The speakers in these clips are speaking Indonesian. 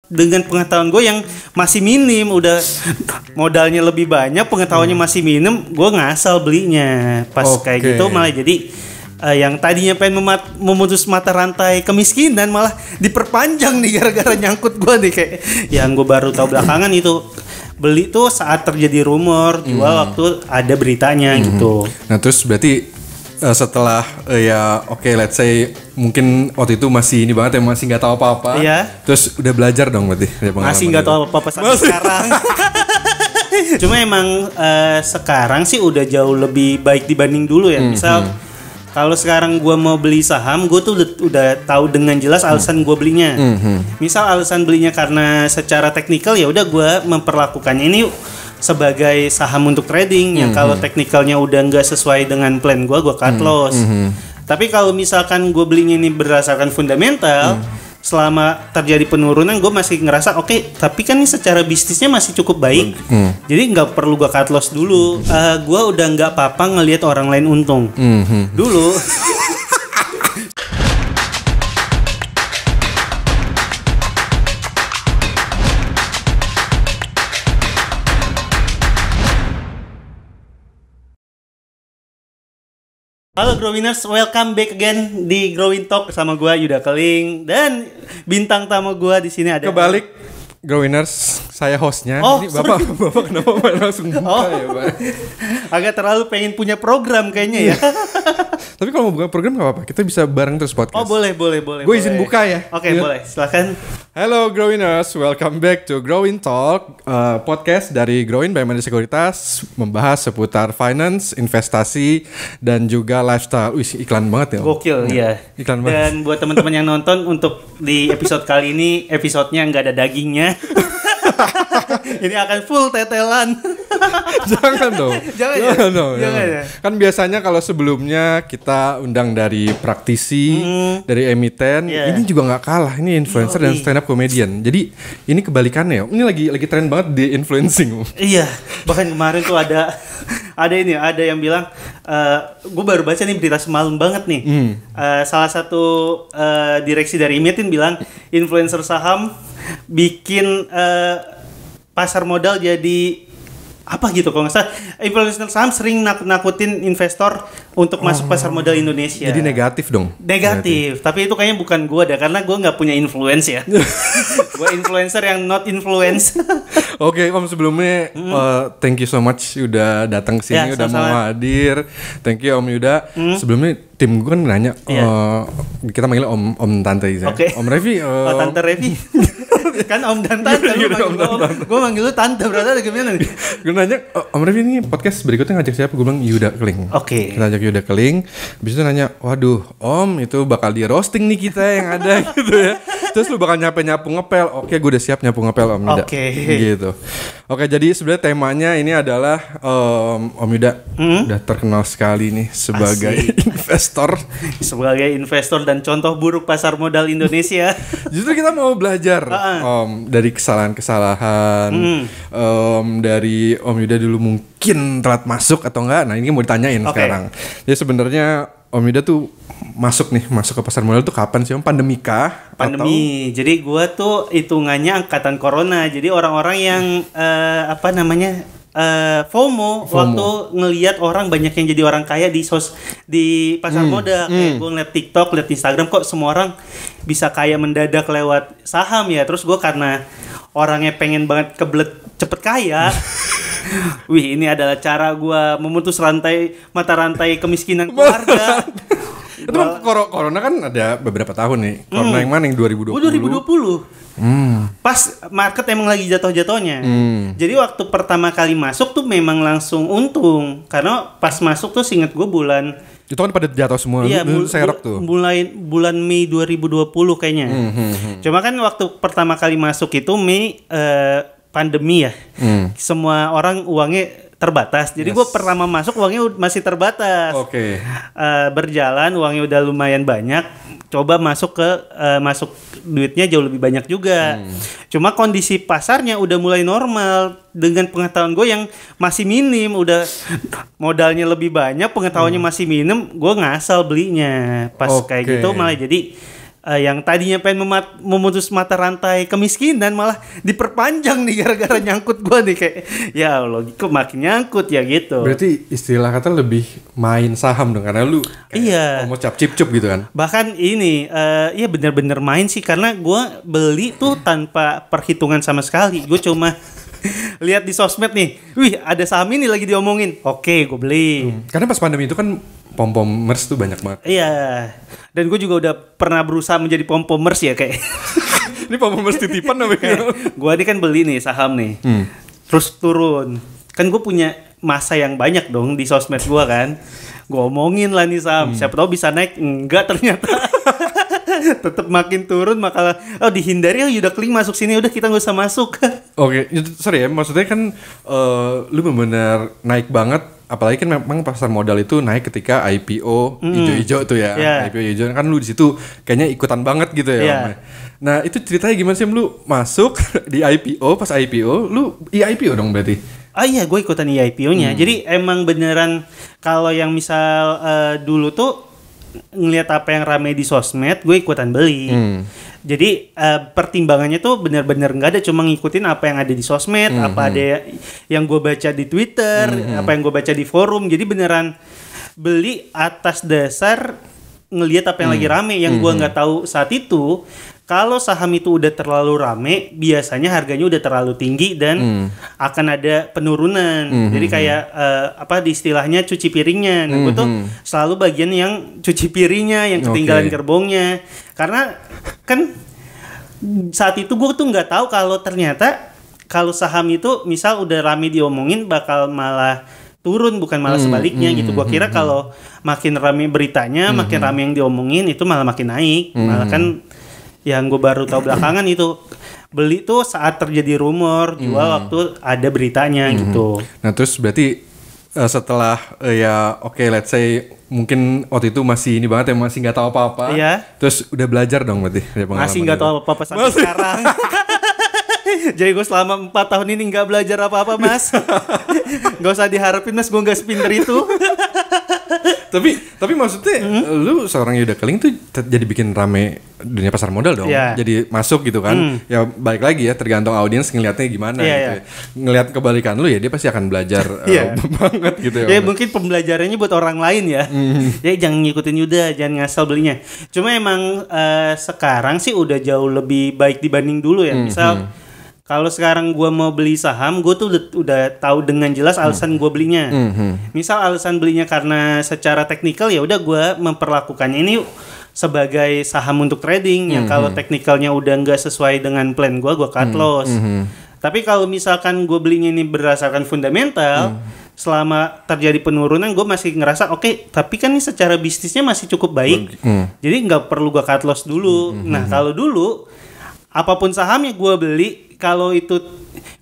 dengan pengetahuan gue yang masih minim, udah modalnya lebih banyak, pengetahuannya masih minim, gue ngasal belinya. Pas kayak gitu malah jadi yang tadinya pengen memutus mata rantai kemiskinan malah diperpanjang nih gara-gara nyangkut gue nih, kayak yang gue baru tahu belakangan itu beli tuh saat terjadi rumor jual waktu ada beritanya gitu. Nah terus berarti setelah let's say mungkin waktu itu masih ini banget ya, masih nggak tahu apa-apa. Iya. Terus udah belajar dong berarti. Masih nggak tahu apa-apa sampai sekarang. Cuma emang sekarang sih udah jauh lebih baik dibanding dulu ya. Misal kalau sekarang gue mau beli saham, gue tuh udah tahu dengan jelas alasan gue belinya. Misal alasan belinya karena secara teknikal, ya udah gue memperlakukannya ini sebagai saham untuk trading. Yang kalau teknikalnya udah nggak sesuai dengan plan gue cut loss. Tapi kalau misalkan gue belinya ini berdasarkan fundamental, selama terjadi penurunan gue masih ngerasa oke, tapi kan ini secara bisnisnya masih cukup baik. Jadi nggak perlu gue cut loss dulu. Gue udah nggak apa-apa ngelihat orang lain untung. Dulu halo Growiners, welcome back again di Growin Talk sama gue Yuda Keling dan bintang tamu gue di sini ada. Kebalik, Growiners, saya hostnya. Ini bapak kenapa langsung buka ya, Pak? Agak terlalu pengen punya program kayaknya ya. Tapi kalau mau buka program nggak apa-apa, kita bisa bareng terus podcast. Oh boleh. Gue izin buka ya. Oke, boleh, silakan. Hello Growiners, welcome back to Growin Talk, podcast dari Growin by Mandiri Sekuritas, membahas seputar finance, investasi, dan juga lifestyle. Wih, iklan banget ya. Gokil, iya. Iklan banget. Dan buat teman-teman yang nonton, untuk di episode kali ini, episodenya nggak ada dagingnya. Ini akan full tetelan. Jangan dong. Jangan dong. Ya. Kan biasanya kalau sebelumnya kita undang dari praktisi, dari emiten, ini juga nggak kalah. Ini influencer dan stand up comedian. Jadi ini kebalikannya. Ini lagi tren banget di influencing. Iya. Bahkan kemarin tuh ada yang bilang, gue baru baca nih berita semalam banget nih. Salah satu direksi dari Emitin bilang influencer saham bikin pasar modal jadi apa gitu, kalau nggak salah influencer saham sering nakutin investor untuk masuk pasar modal Indonesia. Jadi negatif dong. Negatif. Tapi itu kayaknya bukan gue karena gue nggak punya influence ya. Gue influencer yang not influence. Oke, Om, sebelumnya thank you so much udah datang ke sini, udah mau hadir. Thank you Om Yuda. Sebelumnya tim gue kan nanya, kita manggil Om Tante ya. Om Revi. Tante Revi. Kan Om dan Tante. Gue manggil lu Tante, berarti gimana nih? Gue nanya, Om Revi ini podcast berikutnya ngajak siapa? Gue bilang Yuda Keling. Oke. Kita ajak Yuda Keling. Habis itu nanya, waduh Om itu bakal di roasting nih kita yang ada gitu ya. Terus lu bakal nyapu ngepel. Oke, gue udah siap nyapu ngepel Om Yuda. Gitu. Oke, jadi sebenarnya temanya ini adalah Om Yuda udah terkenal sekali nih sebagai investor. Sebagai investor dan contoh buruk pasar modal Indonesia. Justru kita mau belajar Om dari kesalahan-kesalahan. Dari Om Yuda dulu mungkin telat masuk atau enggak. Nah, ini mau ditanyain sekarang. Jadi sebenarnya Om Yuda tuh masuk ke pasar modal tuh kapan sih Om? Pandemi kah? Pandemi. Jadi gue tuh hitungannya angkatan corona. Jadi orang-orang yang FOMO waktu ngelihat orang banyak yang jadi orang kaya di pasar modal. Kayak gue ngeliat TikTok, liat Instagram, kok semua orang bisa kaya mendadak lewat saham ya. Terus gue karena orangnya pengen banget kebelet cepet kaya. Wih, ini adalah cara gue memutus mata rantai kemiskinan keluarga. Itu corona kan ada beberapa tahun nih. Corona yang mana, yang 2020? 2020. Pas market emang lagi jatuh-jatuhnya. Jadi waktu pertama kali masuk tuh memang langsung untung. Karena pas masuk tuh seinget gue bulan itu kan pada jatuh semua. Iya, serok tuh. Mulai bulan Mei 2020 kayaknya. Cuma kan waktu pertama kali masuk itu Mei pandemi ya. Semua orang uangnya terbatas. Jadi gue pertama masuk uangnya masih terbatas. Berjalan uangnya udah lumayan banyak. Coba masuk duitnya jauh lebih banyak juga. Cuma kondisi pasarnya udah mulai normal dengan pengetahuan gue yang masih minim, udah modalnya lebih banyak, pengetahuannya masih minim, gue ngasal belinya. Pas kayak gitu malah jadi yang tadinya pengen memutus mata rantai kemiskinan malah diperpanjang nih gara-gara nyangkut gue nih kayak ya Allah kok makin nyangkut ya gitu. Berarti istilah kata lebih main saham dong karena lu kayak mau cap-cip-cup gitu kan. Bahkan ini ya bener-bener main sih karena gue beli tuh tanpa perhitungan sama sekali. Gue cuma lihat di sosmed nih, wih ada saham ini lagi diomongin, oke gue beli. Karena pas pandemi itu kan pom-pomers tuh banyak banget. Iya. Dan gue juga udah pernah berusaha menjadi pom-pomers ya kayak. Ini pom-pomers titipan namanya. Gue ini kan beli nih saham nih. Terus turun. Kan gue punya masa yang banyak dong di sosmed gue kan. Gue omongin lah nih saham. Siapa tahu bisa naik. Enggak ternyata. Tetap makin turun maka dihindari udah kling masuk sini udah kita nggak usah masuk. Oke, sorry ya maksudnya kan lu benar-benar naik banget. Apalagi kan memang pasar modal itu naik ketika IPO hijau-hijau tuh ya. IPO hijau kan lu di situ kayaknya ikutan banget gitu ya. Nah, itu ceritanya gimana sih lu masuk di IPO, pas IPO lu IPO dong berarti. Iya, gue ikutan IPO-nya. Jadi emang beneran kalau yang misal dulu tuh ngelihat apa yang rame di sosmed, gue ikutan beli. Jadi pertimbangannya tuh benar-benar nggak ada, cuma ngikutin apa yang ada di sosmed, apa ada yang gue baca di Twitter, apa yang gue baca di forum. Jadi beneran beli atas dasar ngelihat apa yang lagi rame. Yang gue nggak tahu saat itu, kalau saham itu udah terlalu rame, biasanya harganya udah terlalu tinggi dan akan ada penurunan. Jadi kayak apa di istilahnya cuci piringnya. Nah, gue tuh selalu bagian yang cuci piringnya, yang ketinggalan gerbongnya. Karena kan saat itu gue tuh nggak tahu kalau ternyata kalau saham itu misal udah rame diomongin bakal malah turun bukan malah sebaliknya gitu. Gue kira kalau makin rame beritanya, makin rame yang diomongin itu malah makin naik. Malah kan yang gue baru tahu belakangan itu beli tuh saat terjadi rumor, jual waktu ada beritanya gitu. Nah terus berarti setelah let's say mungkin waktu itu masih ini banget ya, masih nggak tahu apa-apa. Iya. Terus udah belajar dong berarti. Masih nggak tahu apa-apa sampai sekarang. Jadi gue selama 4 tahun ini nggak belajar apa-apa mas. Gak usah diharapin mas, gue nggak sepinter itu. Tapi maksudnya lu seorang Yuda Keling tuh jadi bikin rame dunia pasar modal dong. Jadi masuk gitu kan. Ya balik lagi ya tergantung audiens ngelihatnya gimana gitu. Ngelihat kebalikan lu ya dia pasti akan belajar banget gitu ya. Ya mungkin pembelajarannya buat orang lain ya. Ya jangan ngikutin Yuda, jangan ngasal belinya. Cuma emang sekarang sih udah jauh lebih baik dibanding dulu ya. Misal kalau sekarang gue mau beli saham, gue tuh udah tahu dengan jelas alasan gue belinya. Misal alasan belinya karena secara teknikal ya udah gue memperlakukannya ini sebagai saham untuk trading. Yang kalau teknikalnya udah nggak sesuai dengan plan gue cut loss. Tapi kalau misalkan gue belinya ini berdasarkan fundamental, selama terjadi penurunan gue masih ngerasa oke, tapi kan ini secara bisnisnya masih cukup baik. Jadi nggak perlu gue cut loss dulu. Nah kalau dulu apapun sahamnya gue beli, kalau itu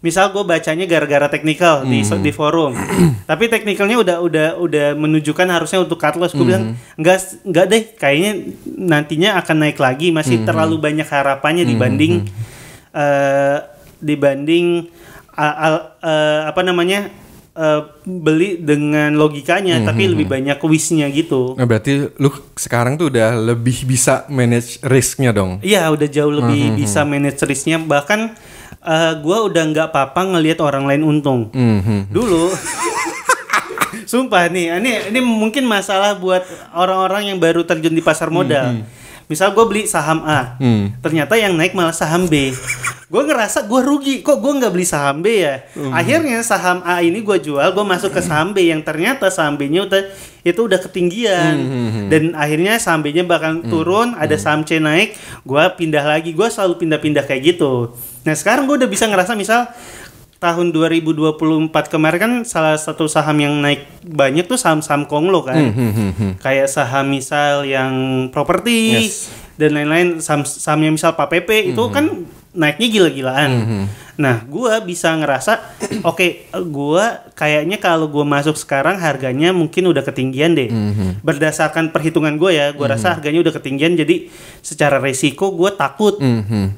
misal gue bacanya gara-gara teknikal di forum, tapi teknikalnya udah menunjukkan harusnya untuk cut loss, gue bilang enggak deh, kayaknya nantinya akan naik lagi, masih terlalu banyak harapannya dibanding beli dengan logikanya, tapi lebih banyak wish-nya gitu. Nah, berarti lu sekarang tuh udah lebih bisa manage risk-nya dong? Iya, udah jauh lebih bisa manage risk-nya. Bahkan gue udah nggak apa-apa ngelihat orang lain untung. Dulu, sumpah nih, ini mungkin masalah buat orang-orang yang baru terjun di pasar modal. Misal gue beli saham A, ternyata yang naik malah saham B. Gue ngerasa gue rugi, kok gue nggak beli saham B ya. Akhirnya saham A ini gue jual, gue masuk ke saham B yang ternyata saham B-nya udah ketinggian. Dan akhirnya saham B-nya bakal turun, ada saham C naik, gue pindah lagi. Gue selalu pindah-pindah kayak gitu. Nah sekarang gue udah bisa ngerasa misal tahun 2024 kemarin kan salah satu saham yang naik banyak tuh saham-saham konglo kan. Kayak saham misal yang properti dan lain-lain, sahamnya misal Pak PP itu kan naiknya gila-gilaan. Nah, gue bisa ngerasa oke, gue kayaknya kalau gue masuk sekarang harganya mungkin udah ketinggian deh. Berdasarkan perhitungan gue ya, gue rasa harganya udah ketinggian, jadi secara resiko gue takut.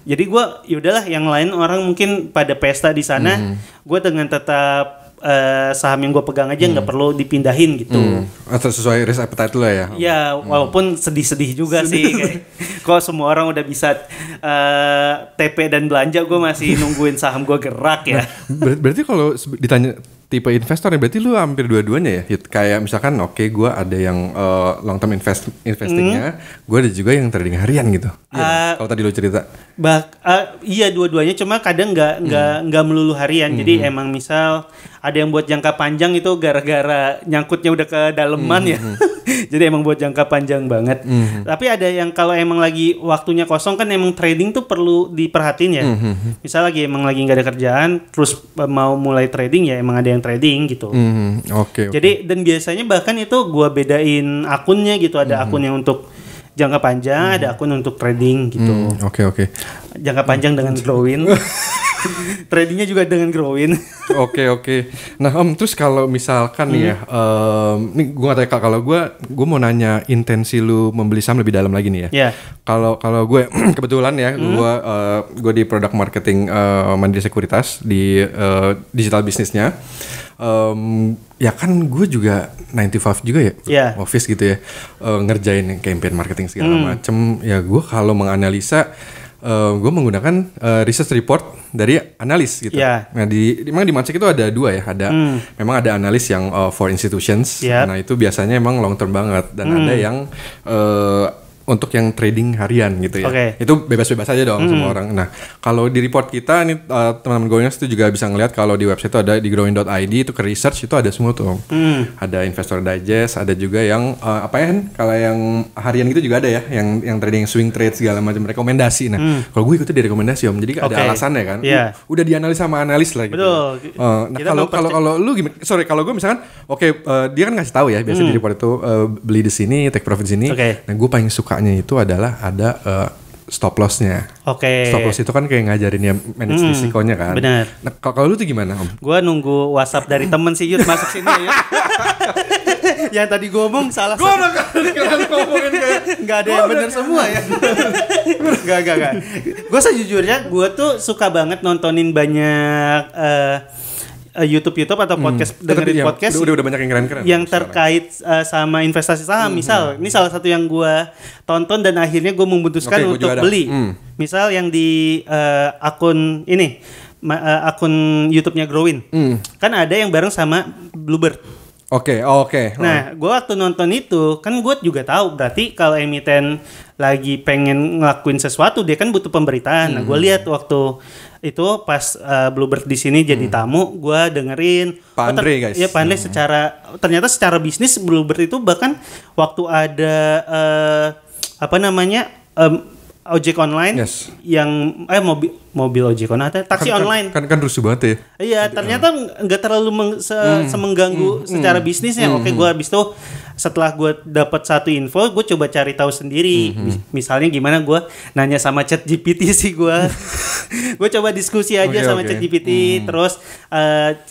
Jadi gue yaudahlah, yang lain orang mungkin pada pesta di sana, gue dengan tetap saham yang gue pegang aja nggak perlu dipindahin gitu. Atau sesuai risk appetite lo ya? Ya walaupun sedih-sedih juga sih. Kayak, kok semua orang udah bisa TP dan belanja, gue masih nungguin saham gue gerak ya. Berarti kalau ditanya tipe investor ya berarti lu hampir dua-duanya ya. Kayak misalkan gue ada yang long term investingnya, gue ada juga yang trading harian gitu. Kalau tadi lu cerita. Iya dua-duanya, cuma kadang nggak melulu harian. Jadi emang misal ada yang buat jangka panjang itu gara-gara nyangkutnya udah ke daleman ya. Jadi emang buat jangka panjang banget. Tapi ada yang kalau emang lagi waktunya kosong kan emang trading tuh perlu diperhatiin ya. Misal emang lagi nggak ada kerjaan, terus mau mulai trading ya emang ada yang trading gitu. Oke. Jadi dan biasanya bahkan itu gua bedain akunnya gitu. Ada akun yang untuk jangka panjang, ada akun untuk trading gitu. Oke. Jangka panjang dengan growing. Tradingnya juga dengan growing. Oke. Nah terus kalau misalkan nih ya, nih gue nggak tahu kalau gue mau nanya intensi lu membeli saham lebih dalam lagi nih ya. Yeah. Kalau gue kebetulan ya, gue di product marketing Mandiri Sekuritas di digital bisnisnya. Ya kan gue juga 9 to 5 juga ya, office gitu ya, ngerjain campaign marketing segala macem. Ya gue kalau menganalisa, gue menggunakan research report dari analis gitu. Nah memang di Mansek itu ada dua ya, memang ada analis yang for institutions. Nah itu biasanya emang long term banget, dan ada yang untuk yang trading harian gitu ya. Itu bebas-bebas aja dong semua orang. Nah, kalau di report kita nih teman-teman Growingers itu juga bisa ngeliat kalau di website itu ada di growing.id itu ke research itu ada semua tuh. Ada Investor Digest, ada juga yang kalau yang harian gitu juga ada ya, yang trading swing trade segala macam rekomendasi. Nah, kalau gue ikutnya di rekomendasi Om. Jadi ada alasannya kan. Udah dianalisa sama analis lah gitu. Betul. Nah, kalau lu gimana? Sorry, kalau gue misalkan dia kan ngasih tahu ya biasa di report itu beli di sini, take profit di sini. Nah, gue paling suka itu adalah ada stop loss-nya. Stop loss itu kan kayak ngajarin ya manage risikonya kan. Benar. Nah, kalau lu tuh gimana Om? Gua nunggu WhatsApp dari temen sih Yud masuk sini ya. Yang tadi gue ngomong salah. Gue ngomongin kayak nggak ada yang benar semua ya. Gak. Gue sejujurnya gue tuh suka banget nontonin banyak YouTube atau podcast, dengerin podcast udah banyak yang keren-keren yang terkait sama investasi saham. Misal ini salah satu yang gue tonton dan akhirnya gue memutuskan untuk beli. Misal yang di akun ini akun YouTube-nya Growin, kan ada yang bareng sama Bluebird. Oke. Nah, gue waktu nonton itu kan gue juga tahu berarti kalau emiten lagi pengen ngelakuin sesuatu dia kan butuh pemberitaan. Nah, gue lihat waktu itu pas Bluebird di sini jadi tamu, gue dengerin Pak Andre guys. Ya Pak Andre ternyata secara bisnis Bluebird itu bahkan waktu ada ojek online yang mobil ojek online, taksi online kan rusuh banget ya. Iya, ternyata nggak terlalu mengganggu secara bisnisnya. Oke, gue habis itu setelah gue dapat satu info, gue coba cari tahu sendiri. Misalnya gimana, gue nanya sama ChatGPT sih gue. Gue coba diskusi aja sama ChatGPT, terus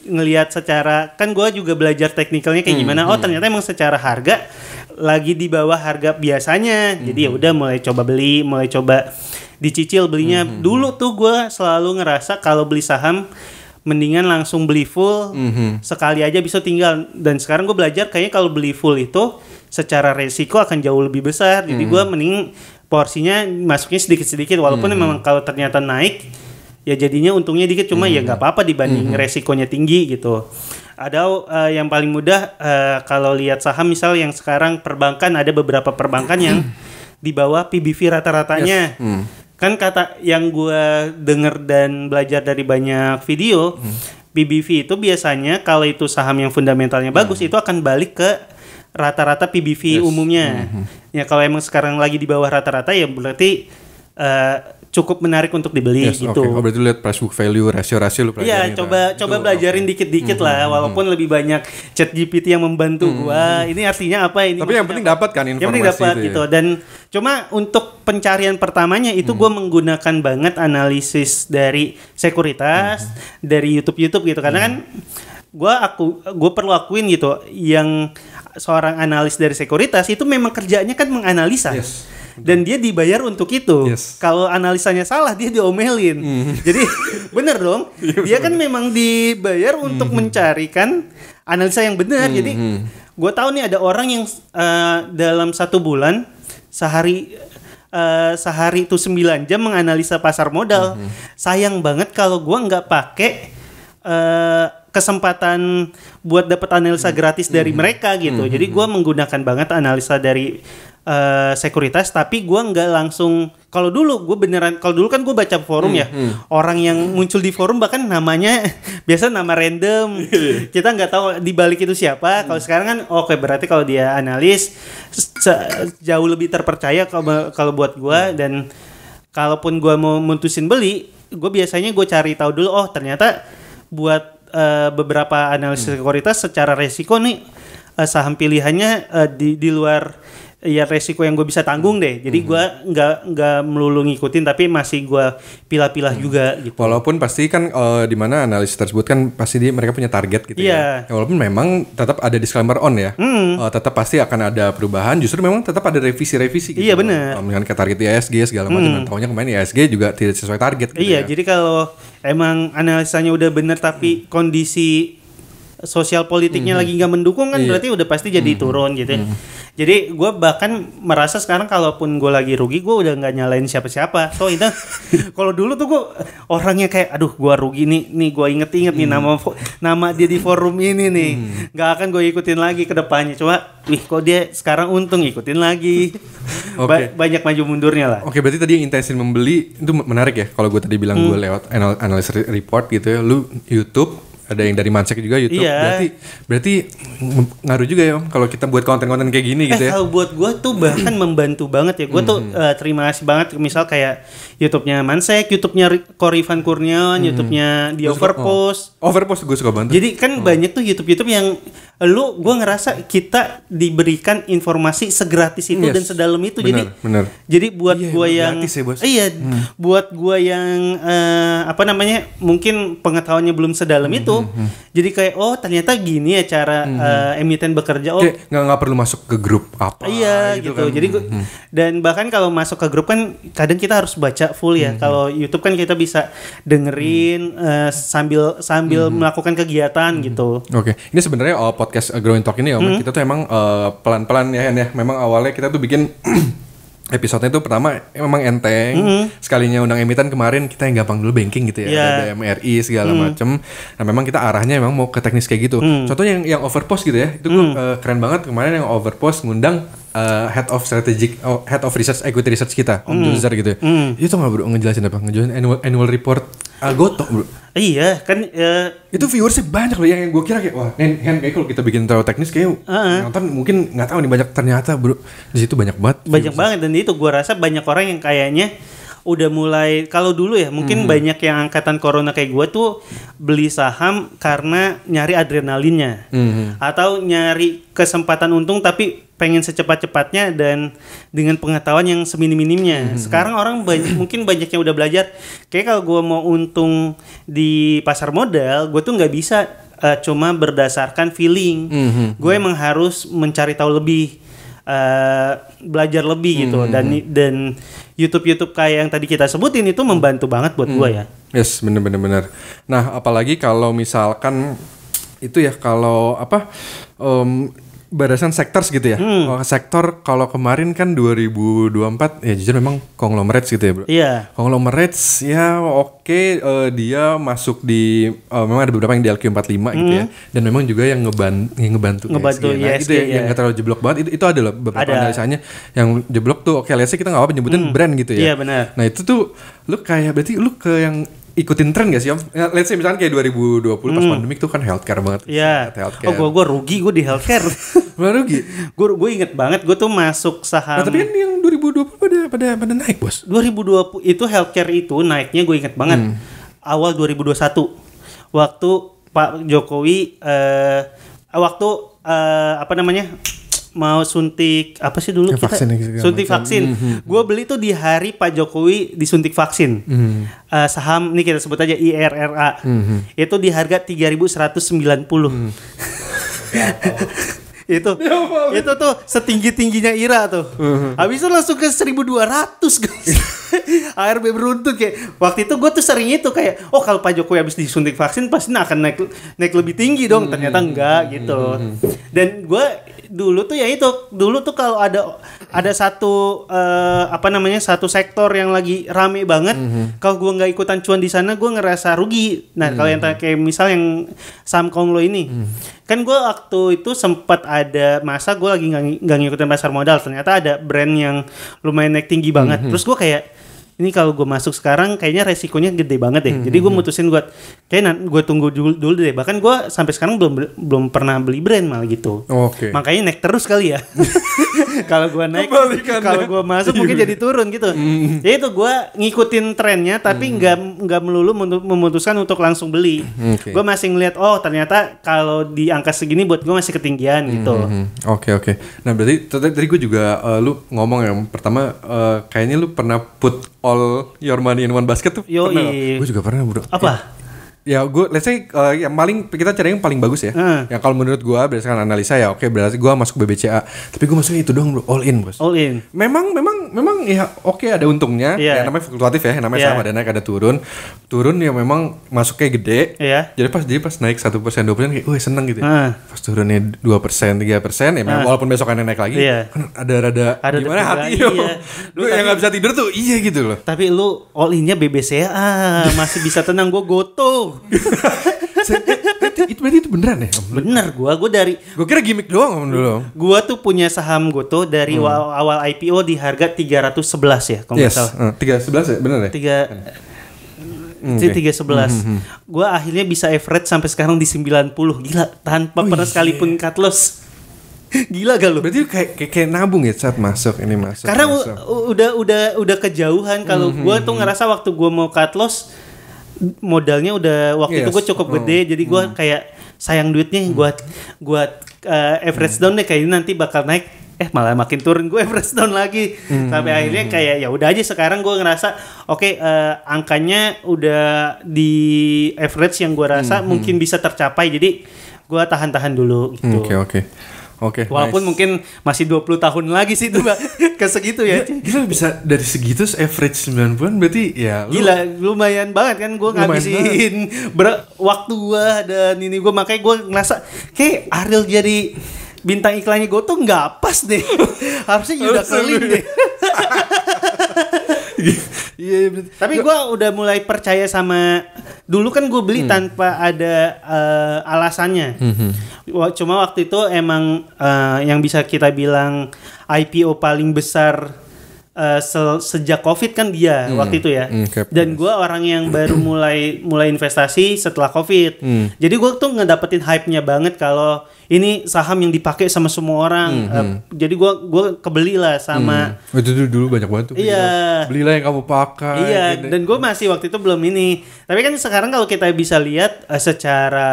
ngelihat secara, kan gue juga belajar teknikalnya kayak gimana. Oh ternyata emang secara harga lagi di bawah harga biasanya. Jadi ya udah mulai coba dicicil belinya. Dulu tuh gue selalu ngerasa kalau beli saham mendingan langsung beli full, sekali aja bisa tinggal. Dan sekarang gue belajar kayaknya kalau beli full itu secara resiko akan jauh lebih besar. Jadi gue mending porsinya masuknya sedikit-sedikit, walaupun memang kalau ternyata naik ya jadinya untungnya dikit, cuma ya nggak apa-apa dibanding resikonya tinggi gitu. Ada yang paling mudah kalau lihat saham misal yang sekarang perbankan, ada beberapa perbankan yang di bawah PBV rata-ratanya. Kan kata yang gue denger dan belajar dari banyak video, PBV itu biasanya kalau itu saham yang fundamentalnya bagus itu akan balik ke rata-rata PBV umumnya. Ya kalau emang sekarang lagi di bawah rata-rata ya berarti cukup menarik untuk dibeli gitu. Oh, berarti lihat price book value, rasio lu pelajarin. Iya, coba belajarin dikit-dikit lah, walaupun lebih banyak ChatGPT yang membantu gua. Ini artinya apa ini? Tapi yang penting dapat kan informasi. Yang penting dapat gitu. Dan cuma untuk pencarian pertamanya itu gua menggunakan banget analisis dari sekuritas, dari YouTube gitu, karena kan gue perlu akuin gitu, yang seorang analis dari sekuritas itu memang kerjanya kan menganalisa. dan dia dibayar untuk itu. Kalau analisanya salah dia diomelin. Jadi bener dong. Dia kan memang dibayar untuk mencarikan analisa yang benar. Jadi gue tahu nih ada orang yang dalam 1 bulan sehari itu 9 jam menganalisa pasar modal. Sayang banget kalau gue nggak pakai kesempatan buat dapat analisa gratis dari mereka gitu. Jadi gue menggunakan banget analisa dari sekuritas, tapi gue nggak langsung. Kalau dulu kan gue baca forum ya, orang yang muncul di forum bahkan namanya biasa nama random, kita nggak tahu di balik itu siapa. Kalau sekarang kan oke, berarti kalau dia analis jauh lebih terpercaya kalau buat gue. Dan kalaupun gue mau mutusin beli, gue biasanya gue cari tahu dulu, oh ternyata buat beberapa analisis sekuritas secara resiko nih saham pilihannya di luar ya resiko yang gue bisa tanggung deh. Jadi gue nggak melulu ngikutin, tapi masih gue pilah-pilah juga gitu. Walaupun pasti kan di mana analisis tersebut kan pasti mereka punya target gitu ya. Walaupun memang tetap ada disclaimer on ya. Tetap pasti akan ada perubahan. Justru memang tetap ada revisi-revisi gitu. Iya benar. Misalkan kayak target ISG segala macam. Tahunya kemarin ISG juga tidak sesuai target gitu. Iya. Jadi kalau emang analisanya udah benar tapi kondisi sosial politiknya lagi nggak mendukung kan, berarti udah pasti jadi turun gitu. Jadi gue bahkan merasa sekarang kalaupun gue lagi rugi, gue udah nggak nyalain siapa-siapa. So itu kalau dulu tuh gue orangnya kayak aduh gue rugi nih gue inget-inget nih nama dia di forum ini nih, nggak akan gue ikutin lagi ke depannya. Coba kok dia sekarang untung, ikutin lagi. Banyak maju mundurnya lah. Oke, berarti tadi intensi membeli itu menarik ya. Kalau gue tadi bilang gue lewat analysis report gitu ya, lu YouTube, ada yang dari Mansek juga YouTube. Berarti ngaruh juga ya Om kalau kita buat konten-konten kayak gini gitu ya. Kalau buat gue tuh bahkan membantu banget ya. Gue tuh terima kasih banget misal kayak YouTube-nya Mansek, YouTube-nya Korifan Kurniawan, YouTube-nya The Overpost. Overpost gue suka banget. Jadi kan banyak tuh YouTube yang gue ngerasa kita diberikan informasi segratis itu dan sedalam itu. Bener. Jadi buat gue yang gratis ya, buat gue yang mungkin pengetahuannya belum sedalam itu. Jadi kayak ternyata gini ya cara emiten bekerja. Nggak perlu masuk ke grup apa. Gitu kan. Jadi dan bahkan kalau masuk ke grup kan kadang kita harus baca full ya. Kalau YouTube kan kita bisa dengerin sambil melakukan kegiatan gitu. Oke. Ini sebenarnya podcast Growing Talk ini Om, kita tuh emang pelan-pelan ya. Memang awalnya kita tuh bikin episode itu pertama memang enteng. Sekalinya undang emiten kemarin kita yang gampang dulu banking gitu ya, ada BMRI segala macem. Nah memang kita arahnya memang mau ke teknis kayak gitu. Contohnya yang Overpost gitu ya, itu keren banget kemarin yang Overpost ngundang Head of Research Equity Research kita, Om Juzar gitu. Itu nggak bro ngejelasin apa? Ngejelasin annual report Algoto bro. Iya kan itu viewersnya banyak loh, yang gue kira kayak wah kayak kalau kita bikin terlalu teknis kayak nonton mungkin nggak tahu nih, banyak ternyata bro di situ banyak banget. Dan itu gue rasa banyak orang yang kayaknya udah mulai, kalau dulu ya mungkin banyak yang angkatan corona kayak gue tuh beli saham karena nyari adrenalinnya atau nyari kesempatan untung tapi pengen secepat-cepatnya dan dengan pengetahuan yang seminim-minimnya. Sekarang orang mungkin banyak yang udah belajar kayak kalau gue mau untung di pasar modal, gue tuh nggak bisa cuma berdasarkan feeling. Gue emang harus mencari tahu lebih, belajar lebih gitu. Dan YouTube kayak yang tadi kita sebutin itu membantu banget buat gue ya. Yes, bener. Nah apalagi kalau misalkan itu ya, kalau berdasarkan sektor gitu ya. Sektor kalau kemarin kan 2024 ya jujur memang conglomerates gitu ya bro. Iya. Conglomerates ya dia masuk di memang ada beberapa yang di LQ45 gitu ya. Dan memang juga yang ngebantu ISG, itu yang nggak terlalu jeblok banget. Itu ada loh beberapa analisanya yang jeblok tuh. Oke, let's say kita nggak apa-apa nyebutin brand gitu ya. Iya benar. Nah itu tuh berarti lu ke yang ikutin tren gak sih Om? Let's say misalnya kayak 2020 pas pandemik tuh kan healthcare banget. Iya. Gue rugi gue di healthcare. Lu rugi? Gue inget banget gue tuh masuk saham. Nah, tapi kan yang 2020 pada naik bos. 2020 itu healthcare itu naiknya gue inget banget. Awal 2021 waktu Pak Jokowi mau suntik apa sih dulu kita suntik vaksin. Gue beli tuh di hari Pak Jokowi disuntik vaksin. Saham ini kita sebut aja IRRA. Itu di harga 3.190. Itu tuh setinggi-tingginya Ira tuh. Habis itu langsung ke 1.200 guys. ARB beruntun kayak waktu itu gue tuh sering itu kayak kalau Pak Jokowi habis disuntik vaksin pasti akan naik lebih tinggi dong. Ternyata enggak gitu. Dan gue dulu tuh kalau ada satu satu sektor yang lagi rame banget, kalau gue nggak ikutan cuan di sana gue ngerasa rugi. Nah kalau yang kayak misal yang saham Konglo ini, kan gue waktu itu sempat ada masa gue lagi nggak ngikutin pasar modal, ternyata ada brand yang lumayan naik tinggi banget. Terus gue kayak ini kalau gue masuk sekarang kayaknya resikonya gede banget deh. Jadi gue mutusin gue tunggu dulu deh. Bahkan gue sampai sekarang belum pernah beli brand malah gitu. Makanya naik terus kali ya. Kalau gue naik, kalau gue masuk mungkin jadi turun gitu. Jadi itu gue ngikutin trennya, tapi nggak melulu memutuskan untuk langsung beli. Gue masih ngeliat ternyata kalau di angka segini buat gue masih ketinggian gitu. Oke. Nah berarti tadi gue juga lu ngomong yang pertama kayaknya lu pernah put all your money in one basket tuh. Gue juga pernah bro. Apa? Ya gue let's say yang paling kita cari yang paling bagus ya. Yang kalau menurut gue berdasarkan analisa ya berarti gue masuk BBCA. Tapi gue masuknya itu doang bro, all in bos. All in. Memang ya ada untungnya. Ya namanya fluktuatif ya, namanya sama, ada naik ada turun. Turun ya memang masuknya gede. Jadi pas naik 1%, 2% kayak seneng gitu. Pas turunnya 2%, 3% ya memang walaupun besokannya naik lagi kan ada gimana hati lu yang nggak bisa tidur tuh gitu loh. Tapi lu all innya BBCA masih bisa tenang, gue Goto. Itu berarti itu beneran ya? Bener, gue kira gimmick doang dulu. Gue tuh punya saham Goto dari awal IPO di harga 311 ya kalau nggak salah. 311 ya, bener ya? 311. Gue akhirnya bisa average sampai sekarang di 90. Gila, tanpa pernah sekalipun cut loss. Gila gak lu? Berarti kayak nabung ya saat masuk. Karena udah kejauhan. Kalau gue tuh ngerasa waktu gue mau cut loss, modalnya udah waktu itu gue cukup gede, jadi gue kayak sayang duitnya gue average down deh, kayak nanti bakal naik, malah makin turun, gue average down lagi sampai akhirnya kayak ya udah aja. Sekarang gue ngerasa angkanya udah di average yang gue rasa mungkin bisa tercapai, jadi gue tahan dulu gitu. Oke. Walaupun mungkin masih 20 tahun lagi sih itu ke segitu ya. Gila bisa dari segitu average 90-an berarti ya gila lumayan banget kan gue ngabisin waktu gue dan ini gue, makanya gue ngerasa kayak Ariel jadi bintang iklannya gue tuh nggak pas deh. Harusnya Yuda Keling deh. Tapi gue udah mulai percaya sama, dulu kan gue beli tanpa ada alasannya. Cuma waktu itu emang yang bisa kita bilang IPO paling besar sejak COVID kan dia waktu itu ya. Dan gue orang yang baru mulai investasi setelah COVID. Jadi gue tuh ngedapetin hype-nya banget kalau ini saham yang dipakai sama semua orang. Jadi gue kebeli lah sama. Itu dulu banyak banget tuh. Iya. Belilah yang kamu pakai. Iya. Dan gue masih waktu itu belum ini. Tapi kan sekarang kalau kita bisa lihat secara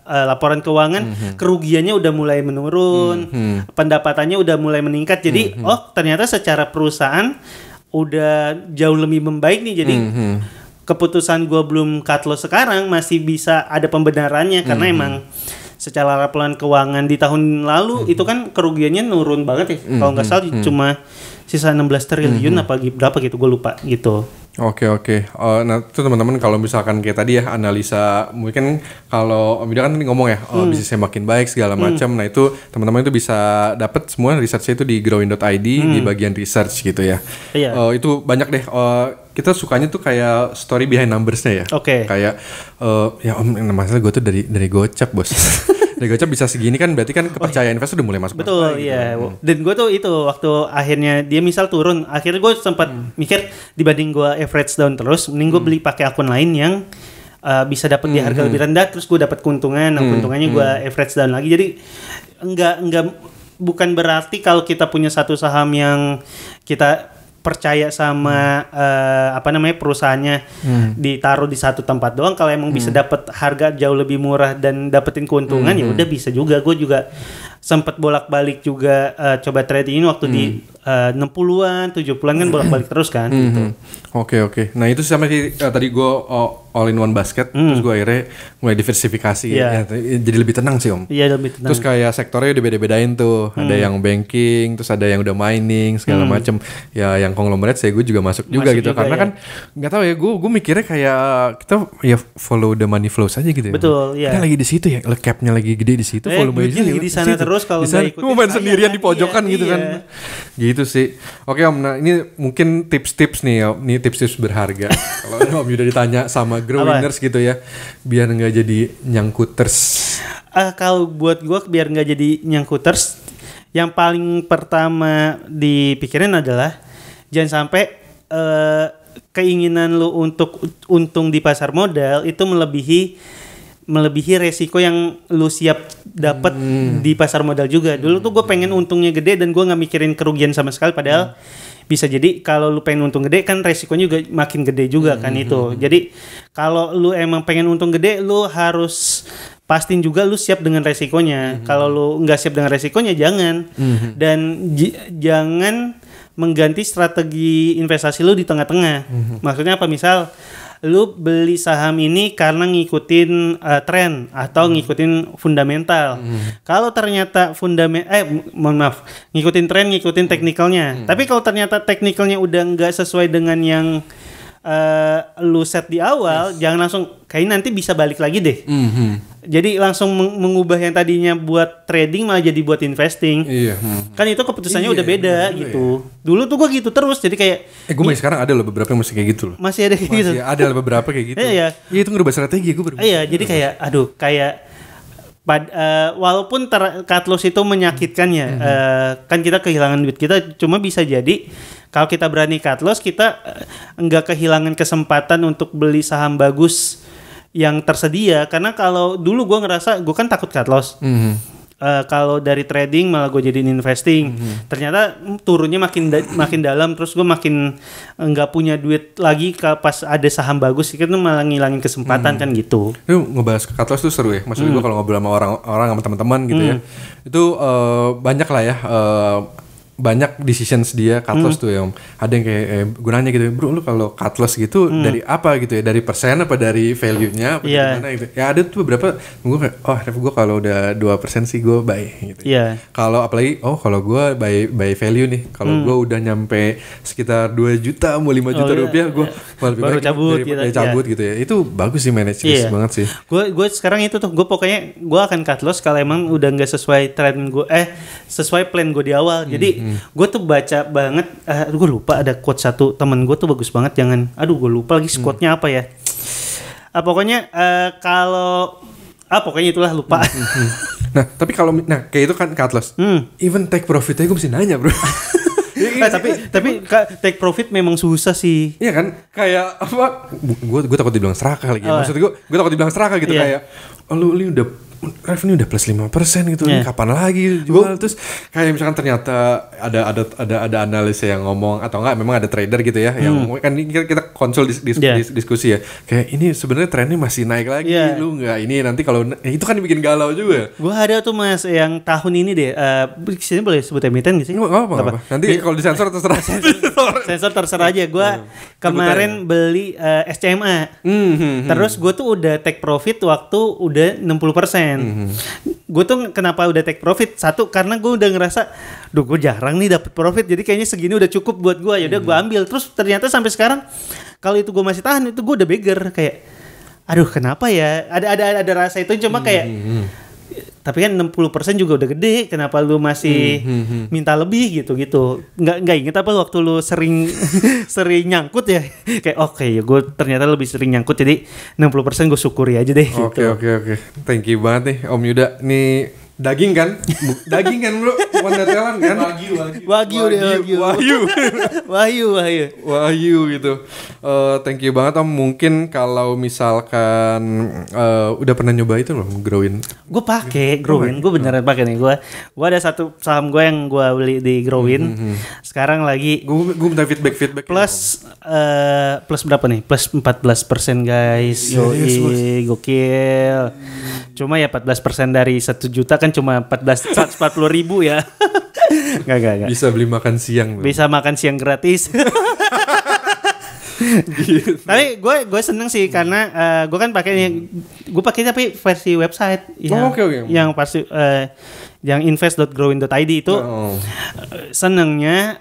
laporan keuangan, kerugiannya udah mulai menurun, pendapatannya udah mulai meningkat. Jadi ternyata secara perusahaan udah jauh lebih membaik nih. Jadi keputusan gue belum cut loss sekarang masih bisa ada pembenarannya, karena emang secara laporan keuangan di tahun lalu itu kan kerugiannya nurun banget ya. Kalau nggak salah cuma sisa 16 triliun apa berapa gitu, gue lupa gitu. Oke. Nah itu teman-teman kalau misalkan kayak tadi ya analisa, mungkin kalau Om Yuda kan tadi ngomong ya bisnisnya makin baik segala macam. Nah itu teman-teman itu bisa dapat semua researchnya itu di growin.id di bagian research gitu ya. Itu banyak deh. Kita sukanya tuh kayak story behind numbers-nya ya. Kayak ya Om, masalah gue tuh dari Gocap bos. Dari Gocap bisa segini kan berarti kan kepercayaan investor udah mulai masuk. Betul, iya. Gitu. Dan gue tuh itu waktu akhirnya dia misal turun, akhirnya gue sempat mikir dibanding gue average down terus, mending gue beli pakai akun lain yang bisa dapat di harga lebih rendah, terus gue dapat keuntungan. Nah, keuntungannya gue average down lagi. Jadi bukan berarti kalau kita punya satu saham yang kita percaya sama perusahaannya ditaruh di satu tempat doang, kalau emang bisa dapat harga jauh lebih murah dan dapetin keuntungan ya udah bisa juga. Gue juga sempat bolak-balik juga coba tradingin waktu di 60-an, 70-an kan bolak-balik terus kan gitu. Oke. Nah, itu sama tadi gue all in one basket, terus gue akhirnya mulai diversifikasi ya, jadi lebih tenang sih Om. Iya, lebih tenang. Terus kayak sektornya udah beda-bedain tuh, ada yang banking, terus ada yang udah mining segala macem. Ya yang konglomerat saya gue juga masuk juga gitu, karena kan nggak tahu ya, gue mikirnya kayak kita ya follow the money flow saja gitu ya. Betul, iya. Kita lagi di situ ya, capnya lagi gede di situ, volume lagi di sana terus kalau nggak ikutin. Mau main sendirian di pojokan gitu kan. Gitu sih. Oke Om, nah ini mungkin tips-tips nih Om, ini tips-tips berharga. Kalau Om udah ditanya sama growiners gitu ya, biar nggak jadi nyangkuters. Kalau buat gue biar nggak jadi nyangkuters, yang paling pertama dipikirin adalah jangan sampai keinginan lu untuk untung di pasar modal itu melebihi resiko yang lu siap dapat di pasar modal juga. Dulu tuh gue pengen untungnya gede dan gue nggak mikirin kerugian sama sekali, padahal bisa jadi kalau lu pengen untung gede kan resikonya juga makin gede juga kan itu. Jadi kalau lu emang pengen untung gede, lu harus pastiin juga lu siap dengan resikonya. Kalau lu nggak siap dengan resikonya jangan. Dan jangan mengganti strategi investasi lu di tengah-tengah. Maksudnya apa? Misal lu beli saham ini karena ngikutin tren atau ngikutin fundamental. Kalau ternyata ngikutin tren, ngikutin teknikalnya. Tapi kalau ternyata teknikalnya udah nggak sesuai dengan yang lu set di awal, jangan langsung kayaknya nanti bisa balik lagi deh. Jadi langsung mengubah yang tadinya buat trading malah jadi buat investing. Kan itu keputusannya udah beda gitu. Dulu tuh gue gitu terus, jadi kayak gue masih sekarang ada loh beberapa yang masih kayak gitu loh. Masih ada kayak gitu. Ada beberapa kayak gitu. Iya, itu ngerubah strategi gue baru. Iya, jadi kayak walaupun cut loss itu menyakitkan ya, kan kita kehilangan duit kita, cuma bisa jadi kalau kita berani cut loss kita enggak kehilangan kesempatan untuk beli saham bagus yang tersedia. Karena kalau dulu gue ngerasa gue kan takut cut loss. Kalau dari trading malah gue jadiin investing. Ternyata turunnya makin dalam, terus gue makin nggak punya duit lagi pas ada saham bagus, itu malah ngilangin kesempatan kan gitu. Itu ngebahas cut loss tuh seru ya. Maksudnya gue kalau ngobrol sama orang sama teman-teman gitu ya, itu banyak lah ya. Banyak decisions dia cut loss tuh yang ada yang kayak gunanya gitu, bro lu kalau cut loss gitu dari apa gitu ya, dari persen apa dari value-nya apa gimana gitu ya. Ada tuh beberapa gue kayak gue kalau udah 2% sih gue buy gitu. Kalau apalagi kalau gue buy value nih, kalau gue udah nyampe sekitar 2 juta mau 5 juta rupiah gue baru cabut gitu ya. Itu bagus sih, manage risk banget sih. Gue sekarang itu tuh gue pokoknya gue akan cut loss kalau emang udah nggak sesuai trend gue sesuai plan gue di awal. Jadi gue tuh baca banget, gue lupa ada quote satu temen gue tuh bagus banget, gue lupa lagi quote-nya apa ya. Pokoknya kalau pokoknya itulah lupa. Nah tapi kalau kayak itu kan cut loss, even take profitnya gue mesti nanya bro. tapi take profit memang susah sih. Iya kan, kayak apa? Gue takut dibilang serakah lagi. Maksud gue takut dibilang serakah gitu, kayak lu udah revenue udah plus 5% gitu, kapan lagi jual? Terus kayak misalkan ternyata ada analis yang ngomong, atau enggak memang ada trader gitu ya yang ngomong, kan kita konsul diskusi ya, kayak ini sebenarnya trennya masih naik lagi, lu nggak ini nanti kalau itu kan bikin galau juga. Gua ada tuh mas yang tahun ini deh, sini boleh sebut emiten gitu sih? Nggak apa-apa. Nanti kalau disensor terserah. Sensor terserah aja. Gua kemarin beli SCMA, terus gue tuh udah take profit waktu udah 60%. Gue tuh kenapa udah take profit? Satu, karena gue udah ngerasa, gue jarang nih dapet profit, jadi kayaknya segini udah cukup buat gue. Yaudah gue ambil. Terus ternyata sampai sekarang kalau itu gue masih tahan, itu gue udah beggar, kayak aduh kenapa ya? Ada rasa itu, cuma kayak tapi kan 60% juga udah gede, kenapa lu masih minta lebih gitu? Nggak inget apa waktu lu sering nyangkut ya, kayak oke, ya gue ternyata lebih sering nyangkut, jadi 60% gue syukuri aja deh. Oke. Thank you banget nih Om Yuda. Nih daging kan bro, bukan tetelan kan? Wahyu gitu. Thank you banget Om. Mungkin kalau misalkan udah pernah nyoba itu loh, Growin. Gue pakai Growin, gue beneran pakai nih. Gue ada satu saham gue yang gue beli di Growin. Sekarang lagi gue minta feedback plus berapa nih? Plus 14% guys. Yoi, gokil. Cuma ya 14% dari 1 juta kan kan cuma 140.000 ya. Enggak. Bisa beli makan siang. Bisa makan siang gratis. Gitu. Tapi gue seneng sih karena gue kan gue pakai tapi versi website yang pasti yang invest.growin.id itu senengnya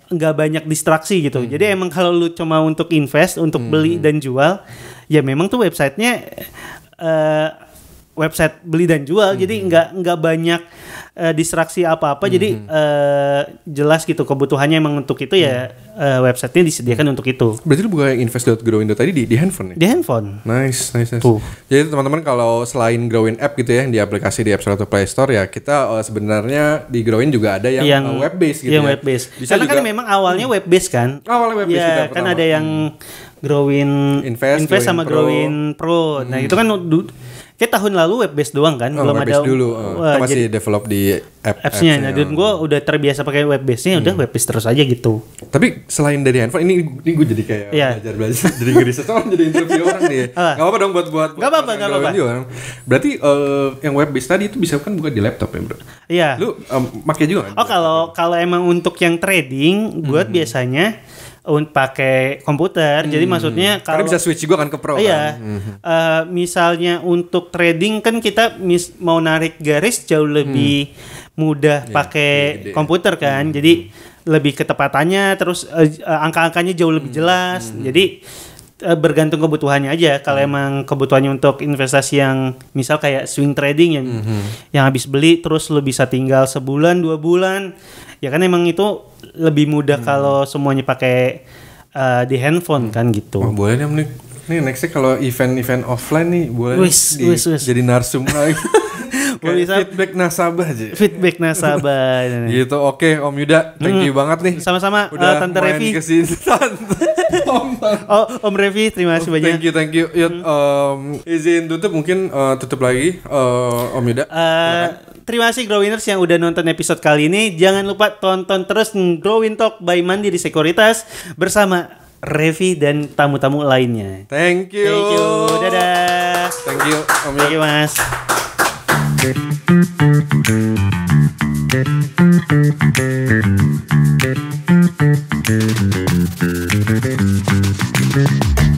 nggak banyak distraksi gitu. Jadi emang kalau lu cuma untuk invest, untuk beli dan jual, ya memang tuh websitenya website beli dan jual, jadi nggak banyak distraksi apa-apa, jadi jelas gitu kebutuhannya emang untuk itu ya websitenya disediakan untuk itu. Berarti lu buka invest.growin.id di handphone ya? Di handphone. Nice. Tuh. Jadi teman-teman kalau selain Growin app gitu ya, di aplikasi di App Store atau Play Store ya, kita sebenarnya di Growin juga ada yang web based gitu ya. Web based. Karena kan memang awalnya web based kan. Awalnya web based ya, kan ada yang Growin Invest sama Growin Pro. Nah, itu kan kayak tahun lalu web based doang kan, belum ada dulu. Kita masih develop di apps-nya. Nah, dan gue udah terbiasa pakai web base-nya, udah web base terus aja gitu. Tapi selain dari handphone, ini gue jadi kayak belajar jadi ngeriset orang, jadi interview orang nih. Gak apa-apa dong buat Gak apa-apa. Berarti yang web base tadi itu bisa kan buka di laptop ya, bro? Iya. Lu pakai juga kan? Kalau emang untuk yang trading, gue biasanya pakai komputer. Jadi maksudnya karena bisa switch juga kan ke pro. Iya. Kan? Misalnya untuk trading kan kita mau narik garis jauh lebih mudah pakai komputer kan. Jadi lebih ketepatannya, terus angka-angkanya jauh lebih jelas. Jadi bergantung kebutuhannya aja. Kalau emang kebutuhannya untuk investasi yang misal kayak swing trading yang habis beli terus lu bisa tinggal sebulan 2 bulan, ya kan emang itu lebih mudah kalau semuanya pakai di handphone kan gitu. Oh, boleh nih nextnya kalau event offline nih boleh jadi narsum lagi. Feedback nasabah gitu. Oke, Om Yuda, thank you banget nih. Sama-sama Tante Revi. Om Revi, terima kasih banyak. Thank you. Izin tutup mungkin tutup lagi Om Yuda. Terima kasih Growiners yang udah nonton episode kali ini. Jangan lupa tonton terus Growin Talk by Mandiri Sekuritas bersama Revi dan tamu-tamu lainnya. Thank you. Dadah. Thank you Om Yuda. Thank you Mas.